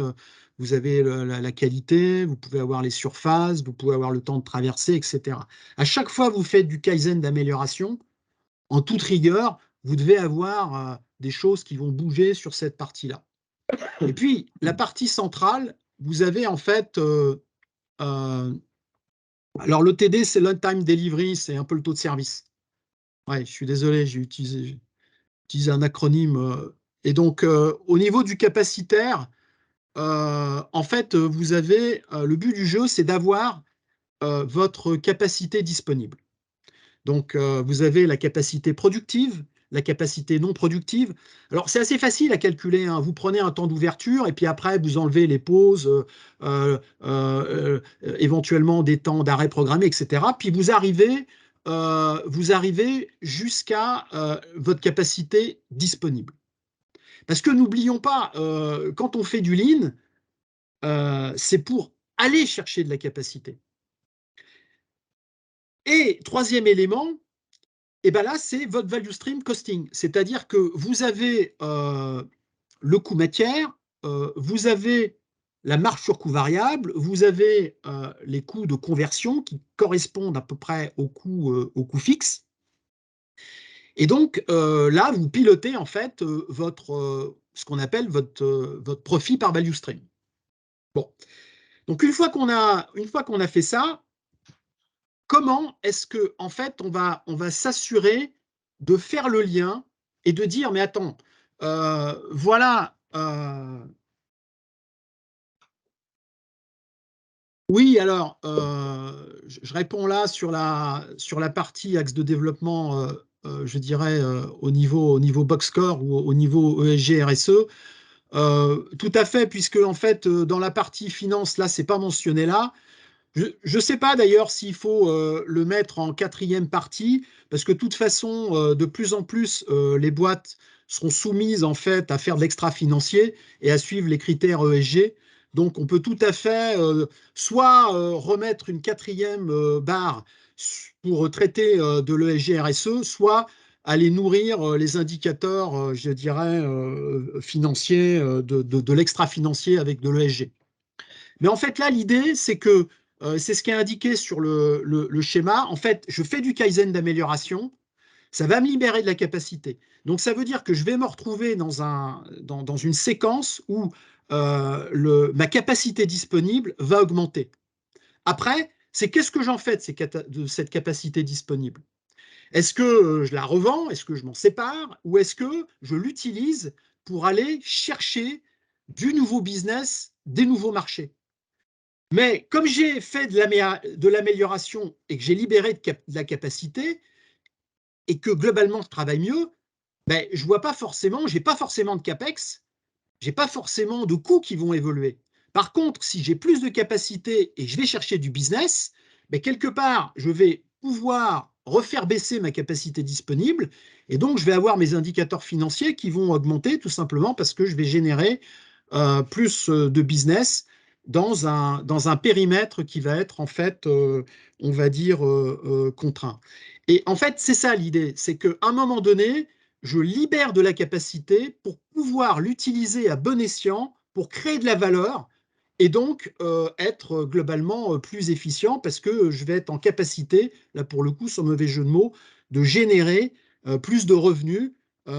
S3: vous avez la qualité, vous pouvez avoir les surfaces, vous pouvez avoir le temps de traversée, etc. À chaque fois que vous faites du Kaizen d'amélioration, en toute rigueur, vous devez avoir des choses qui vont bouger sur cette partie-là. Et puis, la partie centrale, vous avez en fait, alors l'OTD, c'est l'on-time delivery, c'est un peu le taux de service. Ouais, je suis désolé, j'ai utilisé un acronyme. Et donc, au niveau du capacitaire, en fait, vous avez le but du jeu, c'est d'avoir votre capacité disponible. Donc, vous avez la capacité productive, la capacité non productive. Alors, c'est assez facile à calculer, hein. Vous prenez un temps d'ouverture et puis après, vous enlevez les pauses, éventuellement des temps d'arrêt programmés, etc. Puis vous arrivez jusqu'à votre capacité disponible. Parce que n'oublions pas, quand on fait du lean, c'est pour aller chercher de la capacité. Et troisième élément, et bien là, c'est votre value stream costing. C'est-à-dire que vous avez le coût matière, vous avez la marge sur coût variable, vous avez les coûts de conversion qui correspondent à peu près au coût fixe. Et donc là, vous pilotez en fait ce qu'on appelle votre profit par value stream. Bon. Donc une fois qu'on a fait ça, comment est-ce que en fait on va s'assurer de faire le lien et de dire mais attends, voilà Oui, alors, je réponds là sur la partie axe de développement, je dirais, au niveau Boxcore ou au niveau ESG RSE. Tout à fait, puisque en fait, dans la partie finance, là, c'est pas mentionné là. Je ne sais pas d'ailleurs s'il faut le mettre en quatrième partie, parce que de toute façon, de plus en plus, les boîtes seront soumises en fait à faire de l'extra-financier et à suivre les critères ESG. Donc, on peut tout à fait soit remettre une quatrième barre pour traiter de l'ESG RSE, soit aller nourrir les indicateurs, je dirais, financiers, de l'extra-financier avec de l'ESG. Mais en fait, là, l'idée, c'est que c'est ce qui est indiqué sur le schéma. En fait, je fais du Kaizen d'amélioration, ça va me libérer de la capacité. Donc, ça veut dire que je vais me retrouver dans une séquence où ma capacité disponible va augmenter. Après, c'est qu'est-ce que j'en fais de cette capacité disponible? Est-ce que je la revends? Est-ce que je m'en sépare? Ou est-ce que je l'utilise pour aller chercher du nouveau business, des nouveaux marchés? Mais comme j'ai fait de l'amélioration et que j'ai libéré de la capacité et que globalement je travaille mieux, ben, je vois pas forcément, j'ai pas forcément de capex, j'ai pas forcément de coûts qui vont évoluer. Par contre, si j'ai plus de capacité et je vais chercher du business, ben, quelque part, je vais pouvoir refaire baisser ma capacité disponible et donc je vais avoir mes indicateurs financiers qui vont augmenter tout simplement parce que je vais générer plus de business dans un périmètre qui va être en fait, on va dire, contraint. Et en fait, c'est ça l'idée, c'est qu'à un moment donné, je libère de la capacité pour pouvoir l'utiliser à bon escient, pour créer de la valeur et donc être globalement plus efficient parce que je vais être en capacité, là pour le coup, sans mauvais jeu de mots, de générer plus de revenus,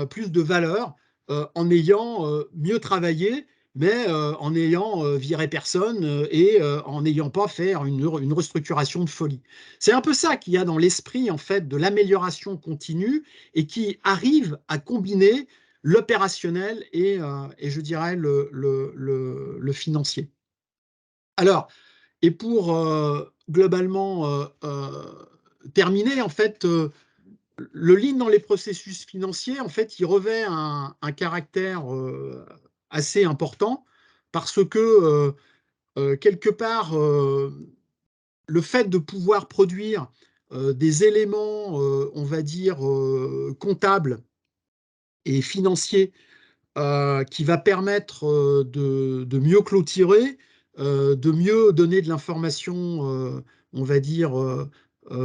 S3: plus de valeur en ayant mieux travaillé mais en ayant viré personne et en n'ayant pas fait une restructuration de folie. C'est un peu ça qu'il y a dans l'esprit en fait de l'amélioration continue et qui arrive à combiner l'opérationnel et je dirais le financier. Alors, et pour globalement terminer, en fait, le lean dans les processus financiers, en fait, il revêt un caractère assez important parce que quelque part, le fait de pouvoir produire des éléments, on va dire, comptables et financiers qui va permettre de mieux clôturer, de mieux donner de l'information, on va dire,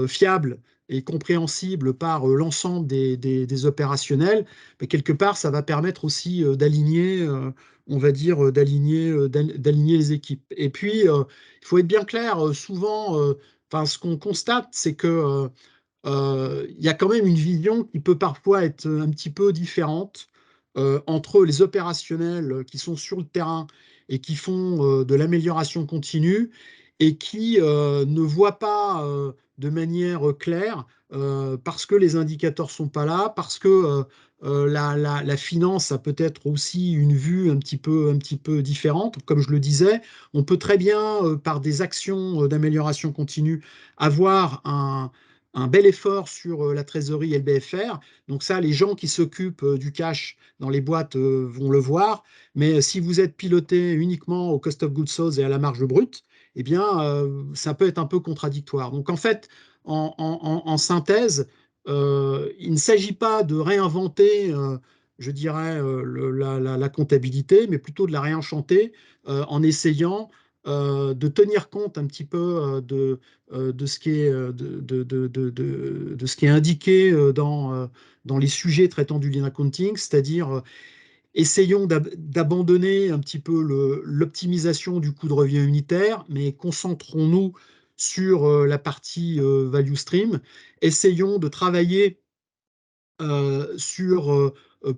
S3: fiable et compréhensible par l'ensemble des opérationnels, mais quelque part, ça va permettre aussi d'aligner, on va dire, d'aligner les équipes. Et puis, il faut être bien clair, souvent, enfin, ce qu'on constate, c'est que il y a quand même une vision qui peut parfois être un petit peu différente entre les opérationnels qui sont sur le terrain et qui font de l'amélioration continue et qui ne voient pas de manière claire parce que les indicateurs sont pas là, parce que la finance a peut-être aussi une vue un petit peu différente. Comme je le disais, on peut très bien, par des actions d'amélioration continue, avoir un bel effort sur la trésorerie et le BFR. Donc ça, les gens qui s'occupent du cash dans les boîtes vont le voir. Mais si vous êtes piloté uniquement au cost of goods sold et à la marge brute, eh bien, ça peut être un peu contradictoire. Donc en fait, en synthèse, il ne s'agit pas de réinventer, je dirais, la comptabilité, mais plutôt de la réenchanter en essayant de tenir compte un petit peu de ce qui est, de ce qui est indiqué dans les sujets traitant du lean accounting, c'est-à-dire essayons d'abandonner un petit peu l'optimisation du coût de revient unitaire, mais concentrons-nous sur la partie value stream. Essayons de travailler sur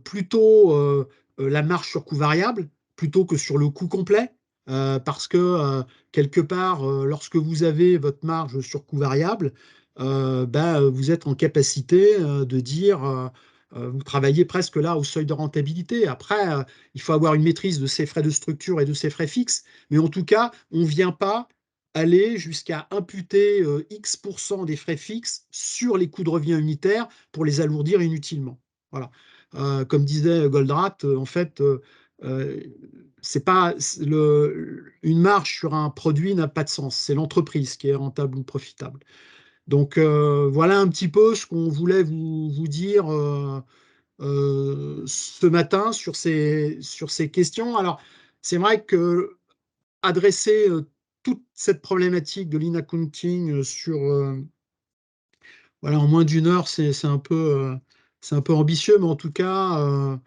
S3: plutôt la marge sur coût variable plutôt que sur le coût complet. Parce que quelque part, lorsque vous avez votre marge sur coût variable, vous êtes en capacité de dire, vous travaillez presque là au seuil de rentabilité. Après, il faut avoir une maîtrise de ses frais de structure et de ses frais fixes, mais en tout cas, on ne vient pas aller jusqu'à imputer X% des frais fixes sur les coûts de revient unitaires pour les alourdir inutilement. Voilà. Comme disait Goldratt, en fait, c'est pas une marge sur un produit n'a pas de sens. C'est l'entreprise qui est rentable ou profitable. Donc voilà un petit peu ce qu'on voulait vous dire ce matin sur ces questions. Alors, c'est vrai que adresser toute cette problématique de l'in-accounting voilà, en moins d'une heure, c'est un peu ambitieux, mais en tout cas,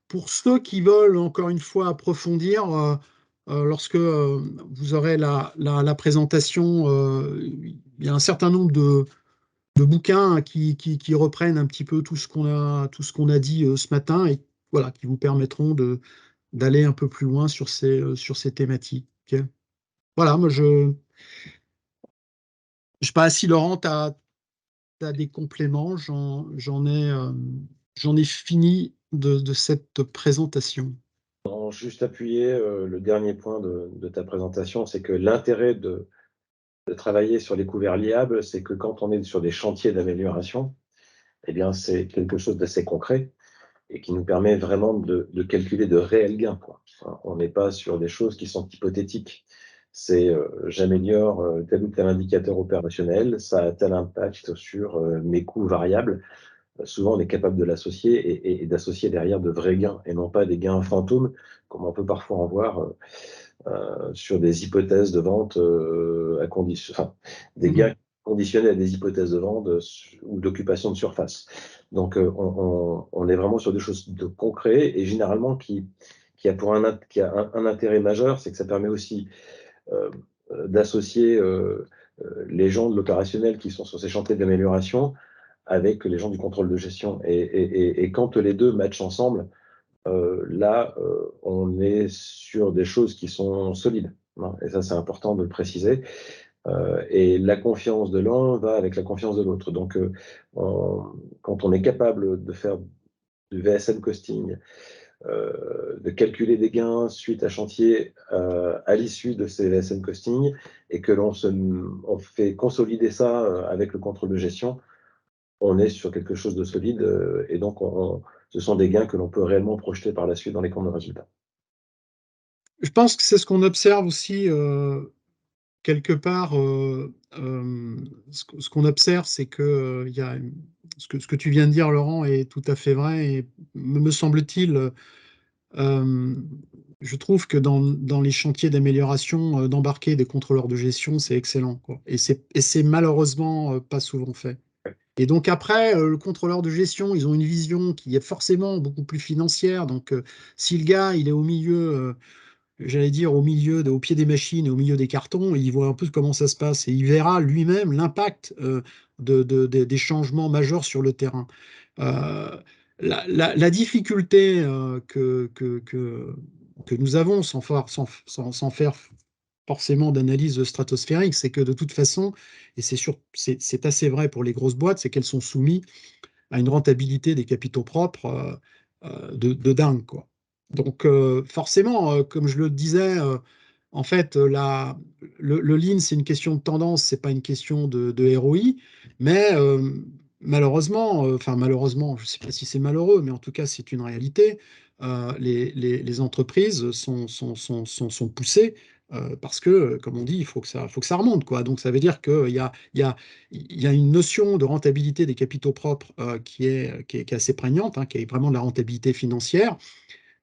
S3: pour ceux qui veulent encore une fois approfondir, lorsque vous aurez la présentation, il y a un certain nombre de bouquins qui reprennent un petit peu tout ce qu'on a dit ce matin et voilà, qui vous permettront d'aller un peu plus loin sur ces thématiques. Ok. Voilà, moi je sais pas si Laurent, tu as des compléments, j'en ai fini de cette présentation.
S2: Juste appuyer le dernier point de ta présentation, c'est que l'intérêt de travailler sur les couverts liables, c'est que quand on est sur des chantiers d'amélioration, eh bien, c'est quelque chose d'assez concret et qui nous permet vraiment de calculer de réels gains, quoi. On n'est pas sur des choses qui sont hypothétiques. C'est j'améliore tel ou tel indicateur opérationnel, ça a tel impact sur mes coûts variables. Souvent, on est capable de l'associer et d'associer derrière de vrais gains et non pas des gains fantômes, comme on peut parfois en voir sur des hypothèses de vente à condition, enfin, des gains conditionnés à des hypothèses de vente ou d'occupation de surface. Donc, on est vraiment sur des choses de concret et généralement qui a un intérêt majeur, c'est que ça permet aussi euh, d'associer les gens de l'opérationnel qui sont sur ces chantiers d'amélioration avec les gens du contrôle de gestion. Et quand les deux matchent ensemble, là, on est sur des choses qui sont solides. Hein, et ça, c'est important de le préciser. Et la confiance de l'un va avec la confiance de l'autre. Donc, quand on est capable de faire du VSM costing, de calculer des gains suite à chantier à l'issue de ces VSM costing, et que on fait consolider ça avec le contrôle de gestion, on est sur quelque chose de solide. Et donc, ce sont des gains que l'on peut réellement projeter par la suite dans les comptes de résultats.
S3: Je pense que c'est ce qu'on observe aussi quelque part. Ce qu'on observe, c'est que il y a ce que tu viens de dire, Laurent, est tout à fait vrai. Et me semble-t-il, euh, je trouve que dans les chantiers d'amélioration, d'embarquer des contrôleurs de gestion, c'est excellent, quoi. Et c'est malheureusement pas souvent fait. Et donc après, le contrôleur de gestion, ils ont une vision qui est forcément beaucoup plus financière. Donc si le gars, il est au milieu, j'allais dire au pied des machines et au milieu des cartons, il voit un peu comment ça se passe et il verra lui-même l'impact des changements majeurs sur le terrain. Euh, la difficulté que nous avons sans faire forcément d'analyse stratosphérique, c'est que de toute façon, et c'est assez vrai pour les grosses boîtes, c'est qu'elles sont soumises à une rentabilité des capitaux propres de dingue, quoi. Donc forcément, comme je le disais, en fait, le lean, c'est une question de tendance, c'est pas une question de ROI, mais malheureusement, je ne sais pas si c'est malheureux, mais en tout cas, c'est une réalité. Les entreprises sont poussées parce que, comme on dit, il faut que ça remonte, quoi. Donc, ça veut dire qu'il y a une notion de rentabilité des capitaux propres qui est assez prégnante, hein, qui est vraiment de la rentabilité financière.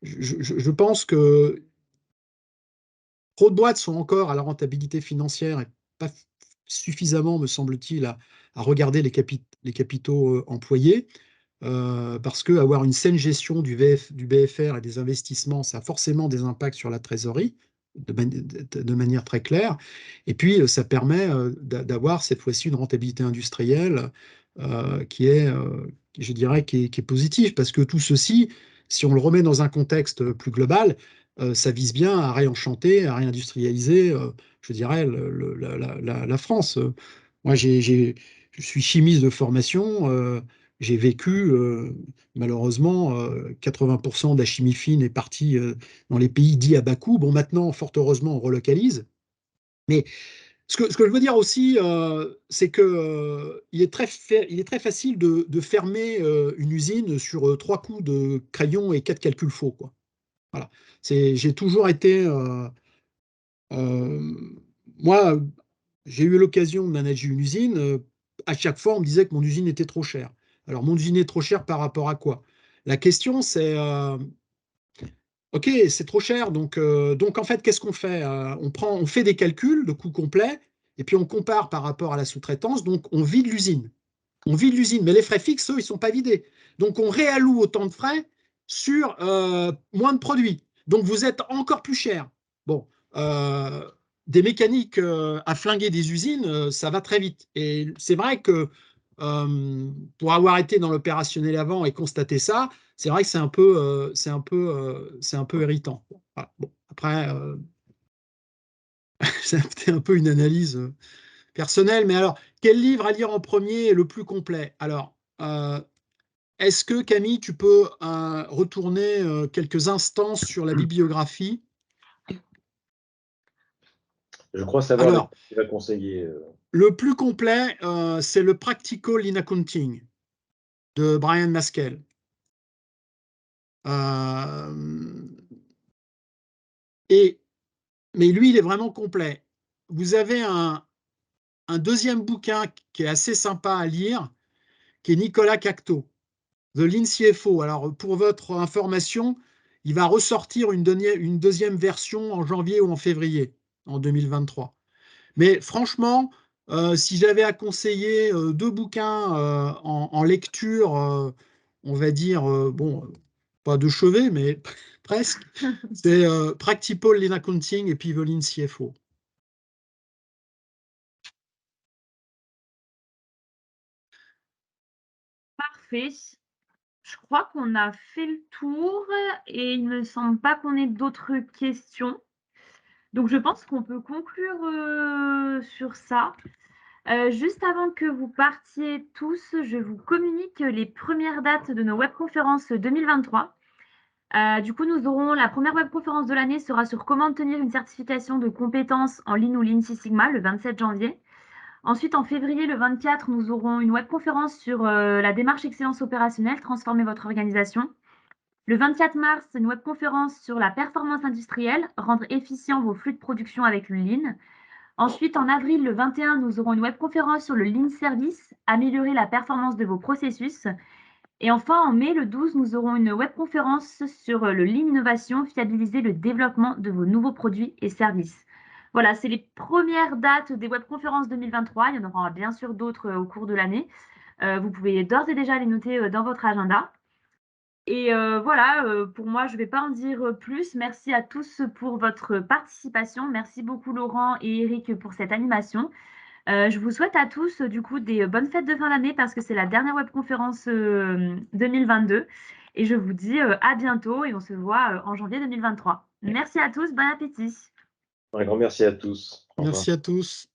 S3: Je pense que trop de boîtes sont encore à la rentabilité financière et pas suffisamment, me semble-t-il, à regarder les capitaux employés. Parce que avoir une saine gestion du BFR et des investissements, ça a forcément des impacts sur la trésorerie de manière très claire. Et puis, ça permet d'avoir cette fois-ci une rentabilité industrielle je dirais, qui est positive, parce que tout ceci, si on le remet dans un contexte plus global, ça vise bien à réenchanter, à réindustrialiser, je dirais, la France. Moi, je suis chimiste de formation. J'ai vécu, malheureusement, 80% de la chimie fine est partie dans les pays dits à bas coût. Bon, maintenant, fort heureusement, on relocalise. Mais Ce que je veux dire aussi, c'est que il est très facile de fermer une usine sur 3 coups de crayon et 4 calculs faux, quoi. Voilà. J'ai toujours été. Euh, Moi, j'ai eu l'occasion de manager une usine. À chaque fois, on me disait que mon usine était trop chère. Alors, mon usine est trop chère par rapport à quoi? La question, c'est OK, c'est trop cher. Donc en fait, qu'est-ce qu'on fait? On fait des calculs de coût complet et puis on compare par rapport à la sous-traitance. Donc, on vide l'usine. On vide l'usine, mais les frais fixes, eux, ils ne sont pas vidés. Donc, on réalloue autant de frais sur moins de produits. Donc, vous êtes encore plus cher. Bon, euh, des mécaniques à flinguer des usines, ça va très vite. Et c'est vrai que pour avoir été dans l'opérationnel avant et constater ça, c'est vrai que c'est un peu irritant. Voilà. Bon, après, c'est un peu une analyse personnelle. Mais alors, quel livre à lire en premier est le plus complet? Alors, est-ce que Camille, tu peux retourner quelques instants sur la bibliographie?
S2: Je crois savoir
S3: Alors,
S2: lequel tu vas conseiller.
S3: le plus complet, c'est le Practical in Accounting de Brian Maskell. Euh, mais lui, il est vraiment complet. Vous avez un deuxième bouquin qui est assez sympa à lire, qui est Nicolas Cacto, The Lean CFO. Alors, pour votre information, il va ressortir une deuxième version en janvier ou en février, en 2023. Mais franchement, si j'avais à conseiller 2 bouquins en lecture, on va dire, bon, pas de chevet, mais presque, c'est Practical Lean Accounting et puis The Lean CFO.
S1: Parfait. Je crois qu'on a fait le tour et il ne me semble pas qu'on ait d'autres questions. Donc, je pense qu'on peut conclure sur ça. Juste avant que vous partiez tous, je vous communique les premières dates de nos webconférences 2023. Du coup, nous aurons la première webconférence de l'année sera sur comment obtenir une certification de compétences en Lean ou Lean Six Sigma le 27 janvier. Ensuite, en février, le 24, nous aurons une webconférence sur la démarche excellence opérationnelle, transformer votre organisation. Le 24 mars, une webconférence sur la performance industrielle, rendre efficient vos flux de production avec le Lean. Ensuite, en avril, le 21, nous aurons une webconférence sur le Lean Service, améliorer la performance de vos processus. Et enfin, en mai, le 12, nous aurons une webconférence sur le Lean Innovation, fiabiliser le développement de vos nouveaux produits et services. Voilà, c'est les premières dates des webconférences 2023. Il y en aura bien sûr d'autres au cours de l'année. Vous pouvez d'ores et déjà les noter dans votre agenda. Et voilà, pour moi, je ne vais pas en dire plus. Merci à tous pour votre participation. Merci beaucoup Laurent et Eric pour cette animation. Je vous souhaite à tous du coup des bonnes fêtes de fin d'année parce que c'est la dernière webconférence 2022. Et je vous dis à bientôt et on se voit en janvier 2023. Merci à tous, bon appétit.
S2: Un grand merci à tous. Au revoir.
S3: Merci à tous.